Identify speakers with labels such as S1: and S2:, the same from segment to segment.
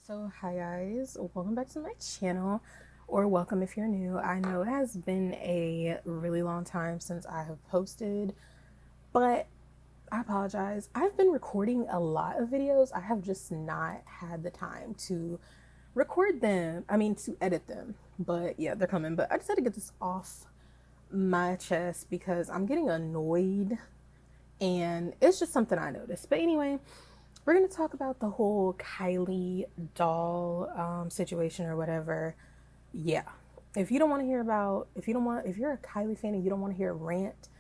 S1: So hi guys, welcome back to my channel, or welcome if you're new. I know it has been a really long time since I have posted, but I apologize. I've been recording a lot of videos. I have just not had the time to record them. To edit them. But yeah, they're coming. But I just had to get this off my chest because I'm getting annoyed and it's just something I noticed. But anyway, we're going to talk about the whole Kylie doll situation or whatever. Yeah. If you don't want to hear about, if you're a Kylie fan and you don't want to hear a rant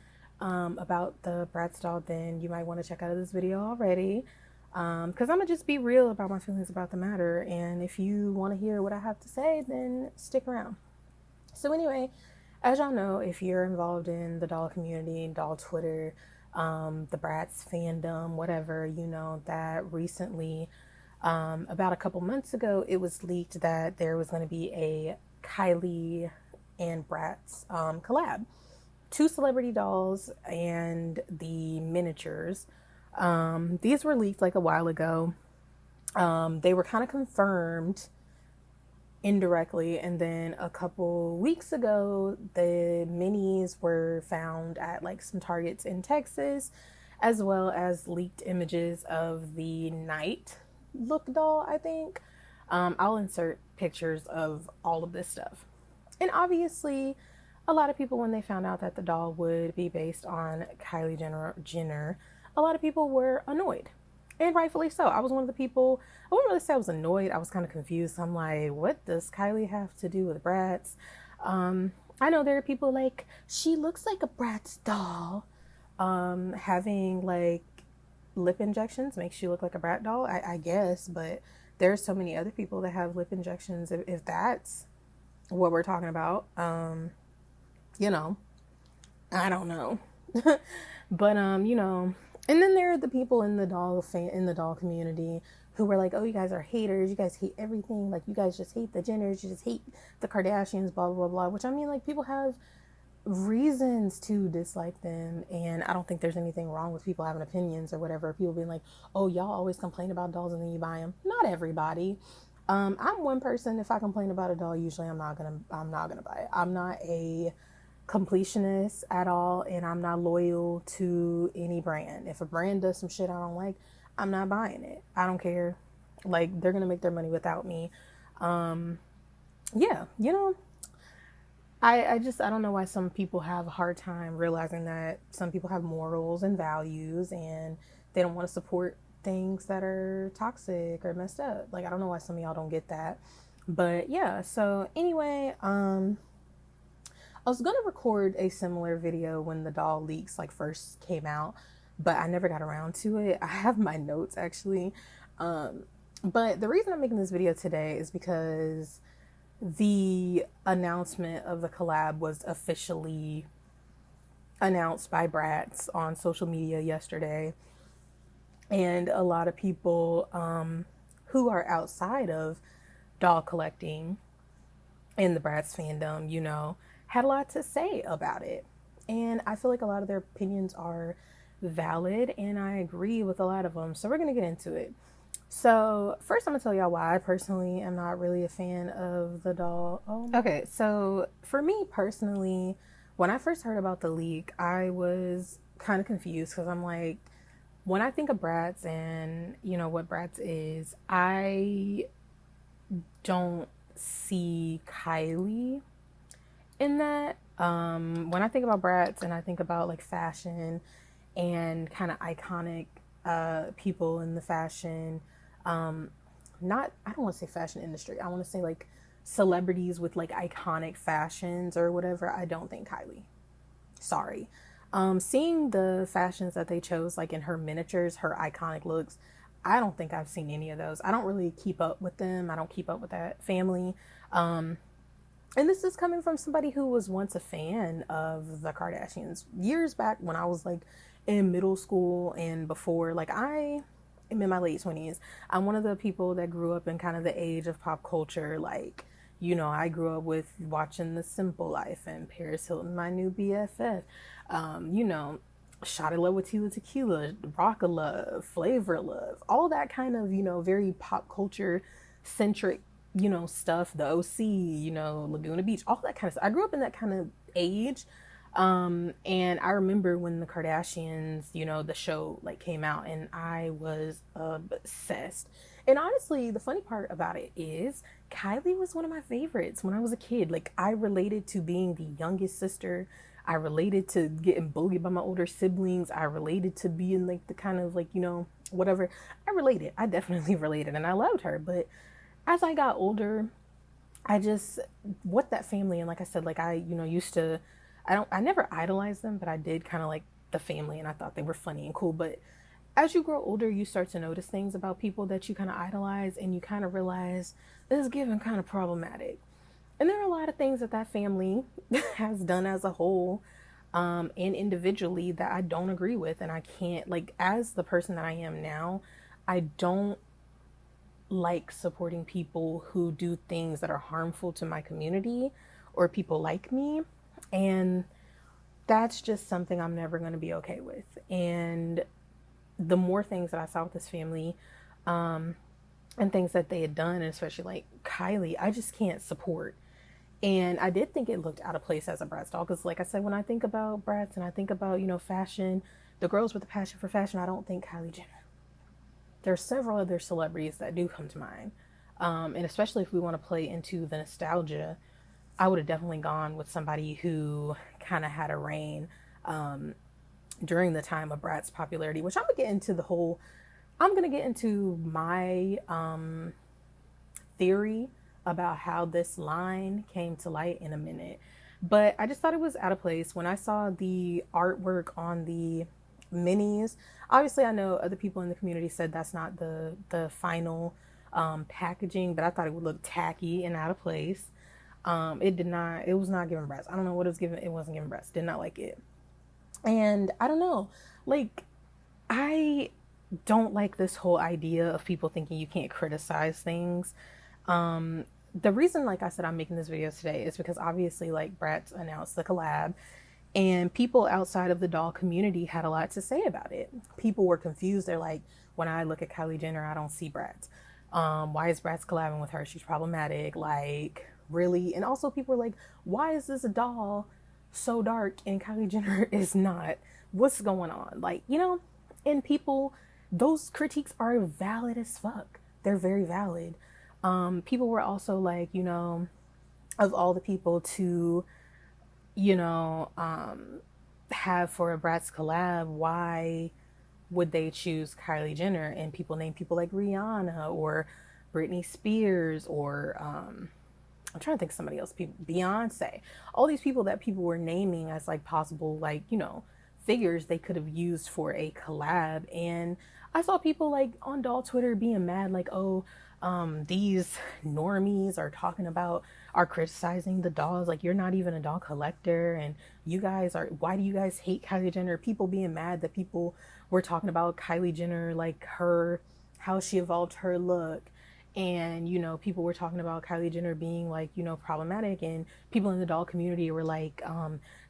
S1: about the Bratz doll, then you might want to check out this video already. Because I'm going to just be real about my feelings about the matter. And if you want to hear what I have to say, then stick around. So, anyway, as y'all know, if you're involved in the doll community, doll Twitter, the Bratz fandom, whatever, you know that recently, about a couple months ago, it was leaked that there was going to be a Kylie and Bratz collab. Two celebrity dolls and the miniatures. These were leaked like a while ago. They were kind of confirmed indirectly, and then a couple weeks ago the minis were found at like some Targets in Texas, as well as leaked images of the night look doll, I think. I'll insert pictures of all of this stuff. And obviously a lot of people, when they found out that the doll would be based on Kylie Jenner, a lot of people were annoyed, and rightfully so. I was one of the people. I wouldn't really say I was annoyed. I was kind of confused. I'm like, what does Kylie have to do with Bratz? I know there are people like, she looks like a Bratz doll. Having like lip injections makes you look like a Brat doll, I guess. But there's so many other people that have lip injections. If that's what we're talking about, you know, I don't know. But and then there are the people in the doll community who were like, "Oh, you guys are haters. You guys hate everything. Like, you guys just hate the Jenners. You just hate the Kardashians. Blah blah blah blah." Which, I mean, like, people have reasons to dislike them, and I don't think there's anything wrong with people having opinions or whatever. People being like, "Oh, y'all always complain about dolls and then you buy them." Not everybody. I'm one person. If I complain about a doll, usually I'm not gonna buy it. I'm not a completionist at all, and I'm not loyal to any brand. If a brand does some shit I don't like, I'm not buying it. I don't care. Like, they're gonna make their money without me. Yeah, I don't know why some people have a hard time realizing that some people have morals and values and they don't want to support things that are toxic or messed up. Like, I don't know why some of y'all don't get that. But yeah, so anyway, I was gonna record a similar video when the doll leaks like first came out, but I never got around to it. I have my notes actually. But the reason I'm making this video today is because the announcement of the collab was officially announced by Bratz on social media yesterday. And a lot of people who are outside of doll collecting in the Bratz fandom, had a lot to say about it. And I feel like a lot of their opinions are valid, and I agree with a lot of them. So we're going to get into it. So first, I'm going to tell y'all why I personally am not really a fan of the doll. Okay, so for me personally, when I first heard about the leak, I was kind of confused because I'm like, when I think of Bratz and, what Bratz is, I don't see Kylie in that. When I think about Bratz and I think about like fashion and kind of iconic people in the fashion, not, I don't want to say fashion industry, I want to say like celebrities with like iconic fashions or whatever, I don't think Kylie. Sorry. Seeing the fashions that they chose, like in her miniatures, her iconic looks, I don't think I've seen any of those. I don't really keep up with them. I don't keep up with that family. And this is coming from somebody who was once a fan of the Kardashians years back when I was like in middle school and before. Like, I am in my late 20s. I'm one of the people that grew up in kind of the age of pop culture. Like, I grew up with watching The Simple Life and Paris Hilton, my new BFF. Shot in Love with Tila Tequila, Rock of Love, Flavor Love, all that kind of, very pop culture centric, stuff, the OC, Laguna Beach, all that kind of stuff. I grew up in that kind of age. And I remember when the Kardashians, the show like came out, and I was obsessed. And honestly, the funny part about it is Kylie was one of my favorites when I was a kid. Like, I related to being the youngest sister. I related to getting bullied by my older siblings. I related to being like the kind of like, whatever. I related. I definitely related, and I loved her. But as I got older, I just, what that family, and like I said, like I, used to, I never idolized them, but I did kind of like the family, and I thought they were funny and cool. But as you grow older, you start to notice things about people that you kind of idolize, and you kind of realize this is given kind of problematic. And there are a lot of things that that family has done as a whole, and individually, that I don't agree with. And I can't, like, as the person that I am now, I don't like supporting people who do things that are harmful to my community or people like me. And that's just something I'm never going to be okay with. And the more things that I saw with this family, and things that they had done, and especially like Kylie, I just can't support. And I did think it looked out of place as a Bratz doll, because like I said, when I think about Bratz and I think about, fashion, the girls with a passion for fashion, I don't think Kylie Jenner. There are several other celebrities that do come to mind. And especially if we want to play into the nostalgia, I would have definitely gone with somebody who kind of had a reign during the time of Bratz popularity, which I'm going to get into my theory about how this line came to light in a minute. But I just thought it was out of place when I saw the artwork on the minis. Obviously, I know other people in the community said that's not the final packaging, but I thought it would look tacky and out of place. It was not giving Bratz. I don't know what it was giving. It wasn't giving Bratz. Did not like it. And I don't know, like, I don't like this whole idea of people thinking you can't criticize things. The reason, like I said, I'm making this video today is because obviously, like, Bratz announced the collab, and people outside of the doll community had a lot to say about it. People were confused. They're like, when I look at Kylie Jenner, I don't see Bratz. Why is Bratz collabing with her? She's problematic. Like, really? And also people were like, why is this a doll so dark and Kylie Jenner is not? What's going on? Like, and people, those critiques are valid as fuck. They're very valid. People were also like, of all the people to, have for a Bratz collab, why would they choose Kylie Jenner? And people name people like Rihanna or Britney Spears or I'm trying to think of somebody else, Beyonce, all these people that people were naming as like possible, like, figures they could have used for a collab. And I saw people like on doll Twitter being mad, like, oh, these normies are criticizing the dolls. Like, you're not even a doll collector, and why do you guys hate Kylie Jenner? People being mad that people were talking about Kylie Jenner, like how she evolved her look. And, people were talking about Kylie Jenner being like, problematic, and people in the doll community were like,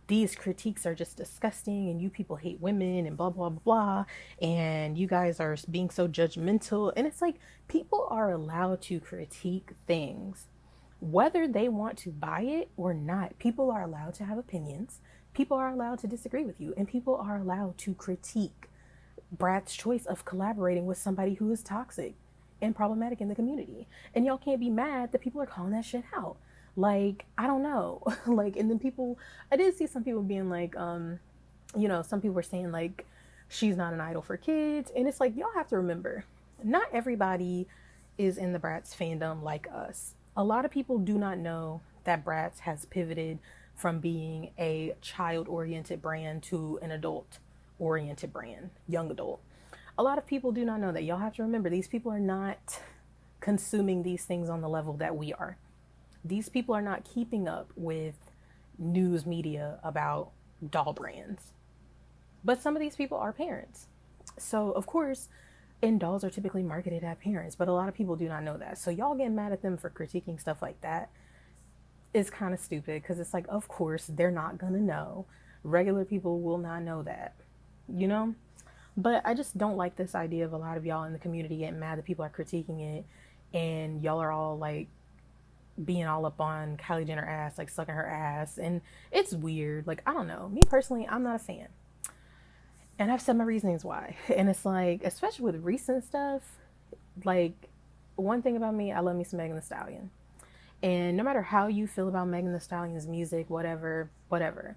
S1: these critiques are just disgusting, and you people hate women, and blah, blah, blah, blah, and you guys are being so judgmental. And it's like, people are allowed to critique things, whether they want to buy it or not. People are allowed to have opinions. People are allowed to disagree with you, and people are allowed to critique Brad's choice of collaborating with somebody who is toxic and problematic in the community. And y'all can't be mad that people are calling that shit out. Like, I don't know. Like, and then I did see some people being like, some people were saying like, she's not an idol for kids. And it's like, y'all have to remember, not everybody is in the Bratz fandom like us. A lot of people do not know that Bratz has pivoted from being a child-oriented brand to an adult-oriented brand, young adult. A lot of people do not know that. Y'all have to remember, these people are not consuming these things on the level that we are. These people are not keeping up with news media about doll brands. But some of these people are parents. So, of course, and dolls are typically marketed at parents, but a lot of people do not know that. So y'all getting mad at them for critiquing stuff like that is kind of stupid, because it's like, of course, they're not going to know. Regular people will not know that, But I just don't like this idea of a lot of y'all in the community getting mad that people are critiquing it and y'all are all like being all up on Kylie Jenner ass, like sucking her ass, and it's weird. Like, I don't know. Me personally, I'm not a fan. And I've said my reasonings why. And it's like, especially with recent stuff, like, one thing about me, I love me some Megan Thee Stallion. And no matter how you feel about Megan Thee Stallion's music, whatever, whatever,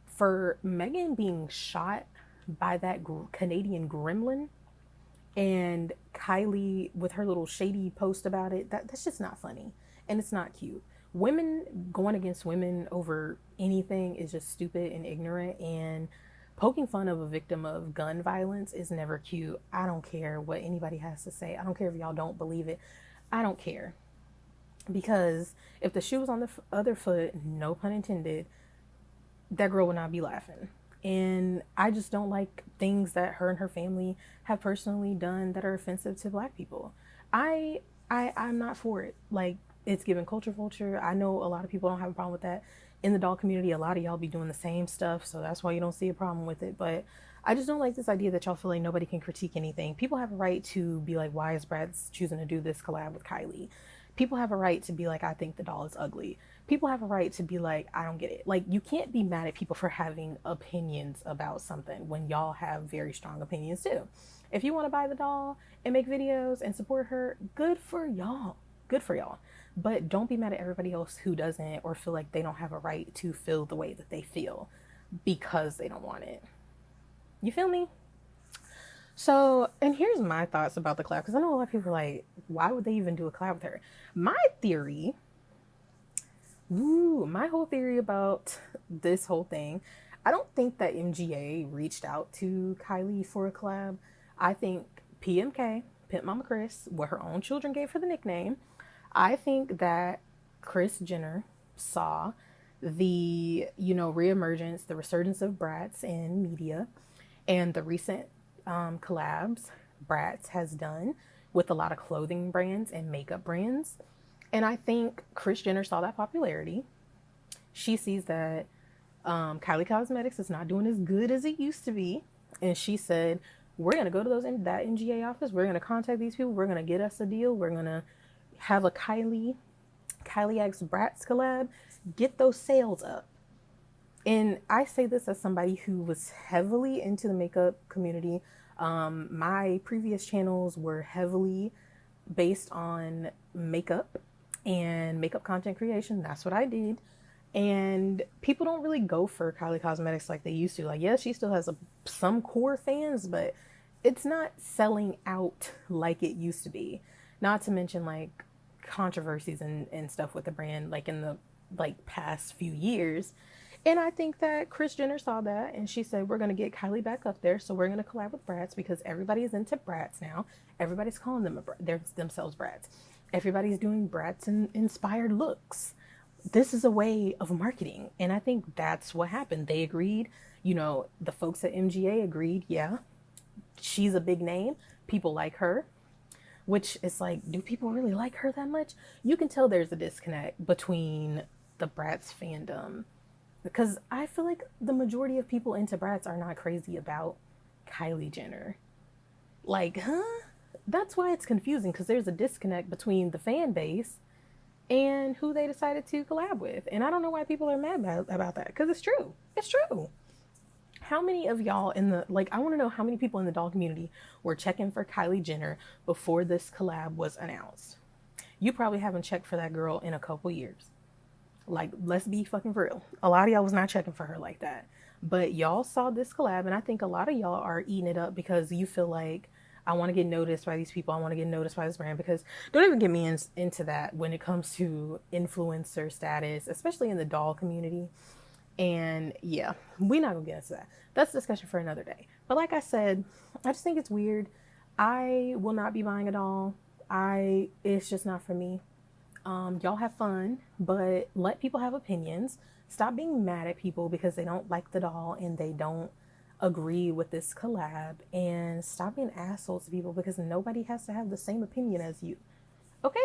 S1: for Megan being shot by that Canadian gremlin and Kylie with her little shady post about it, that's just not funny. And it's not cute. Women going against women over anything is just stupid and ignorant. And poking fun of a victim of gun violence is never cute. I don't care what anybody has to say. I don't care if y'all don't believe it. I don't care. Because if the shoe was on the other foot, no pun intended, that girl would not be laughing. And I just don't like things that her and her family have personally done that are offensive to black people. I'm not for it. Like, it's given culture vulture. I know a lot of people don't have a problem with that. In the doll community, a lot of y'all be doing the same stuff, so that's why you don't see a problem with it. But I just don't like this idea that y'all feel like nobody can critique anything. People have a right to be like, why is Bratz choosing to do this collab with Kylie? People have a right to be like, I think the doll is ugly. People have a right to be like, I don't get it. Like, you can't be mad at people for having opinions about something when y'all have very strong opinions too. If you want to buy the doll and make videos and support her, good for y'all. Good for y'all. But don't be mad at everybody else who doesn't, or feel like they don't have a right to feel the way that they feel because they don't want it. You feel me? So, and here's my thoughts about the collab, because I know a lot of people are like, why would they even do a collab with her? My whole theory about this whole thing, I don't think that MGA reached out to Kylie for a collab. I think PMK, Pimp Mama Chris, what her own children gave her the nickname, I think that Kris Jenner saw the, reemergence, the resurgence of Bratz in media, and the recent collabs Bratz has done with a lot of clothing brands and makeup brands. And I think Kris Jenner saw that popularity. She sees that Kylie Cosmetics is not doing as good as it used to be. And she said, we're going to go to that NGA office. We're going to contact these people. We're going to get us a deal. We're going to have a Kylie X Bratz collab. Get those sales up. And I say this as somebody who was heavily into the makeup community. My previous channels were heavily based on makeup and makeup content creation. That's what I did. And people don't really go for Kylie Cosmetics like they used to. Like, yes, she still has some core fans, but it's not selling out like it used to be. Not to mention like controversies and stuff with the brand, like in the past few years. And I think that Kris Jenner saw that, and she said, we're going to get Kylie back up there, so we're going to collab with Bratz, because everybody is into Bratz now. Everybody's calling themselves Bratz. Everybody's doing Bratz-inspired looks. This is a way of marketing, and I think that's what happened. They agreed, the folks at MGA agreed, yeah, she's a big name. People like her, which is like, do people really like her that much? You can tell there's a disconnect between the Bratz fandom, because I feel like the majority of people into Bratz are not crazy about Kylie Jenner. Like, huh? That's why it's confusing, because there's a disconnect between the fan base and who they decided to collab with. And I don't know why people are mad about that, because it's true. It's true. How many of y'all I want to know how many people in the doll community were checking for Kylie Jenner before this collab was announced? You probably haven't checked for that girl in a couple years. Like, let's be fucking real. A lot of y'all was not checking for her like that. But y'all saw this collab, and I think a lot of y'all are eating it up because you feel like, I want to get noticed by these people. I want to get noticed by this brand. Because don't even get me into that when it comes to influencer status, especially in the doll community. And yeah, we're not going to get into that. That's a discussion for another day. But like I said, I just think it's weird. I will not be buying a doll. It's just not for me. Y'all have fun, but let people have opinions. Stop being mad at people because they don't like the doll and they don't agree with this collab, and stop being assholes to people because nobody has to have the same opinion as you. Okay?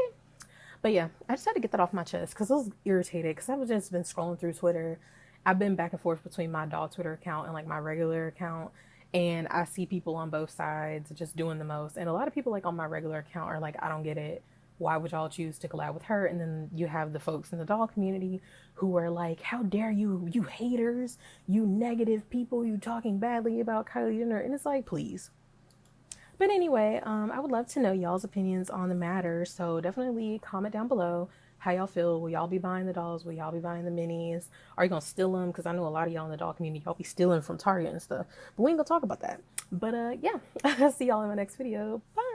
S1: But yeah, I just had to get that off my chest because I was irritated, because I've just been scrolling through Twitter. I've been back and forth between my doll Twitter account and like my regular account, and I see people on both sides just doing the most. And a lot of people like on my regular account are like, I don't get it. why would y'all choose to collab with her? And then you have the folks in the doll community who are like, how dare you, you haters, you negative people, you talking badly about Kylie Jenner. And it's like, please. But anyway, I would love to know y'all's opinions on the matter. So definitely comment down below how y'all feel. Will y'all be buying the dolls? Will y'all be buying the minis? Are you going to steal them? Because I know a lot of y'all in the doll community, y'all be stealing from Target and stuff. But we ain't going to talk about that. But yeah, I'll see y'all in my next video. Bye.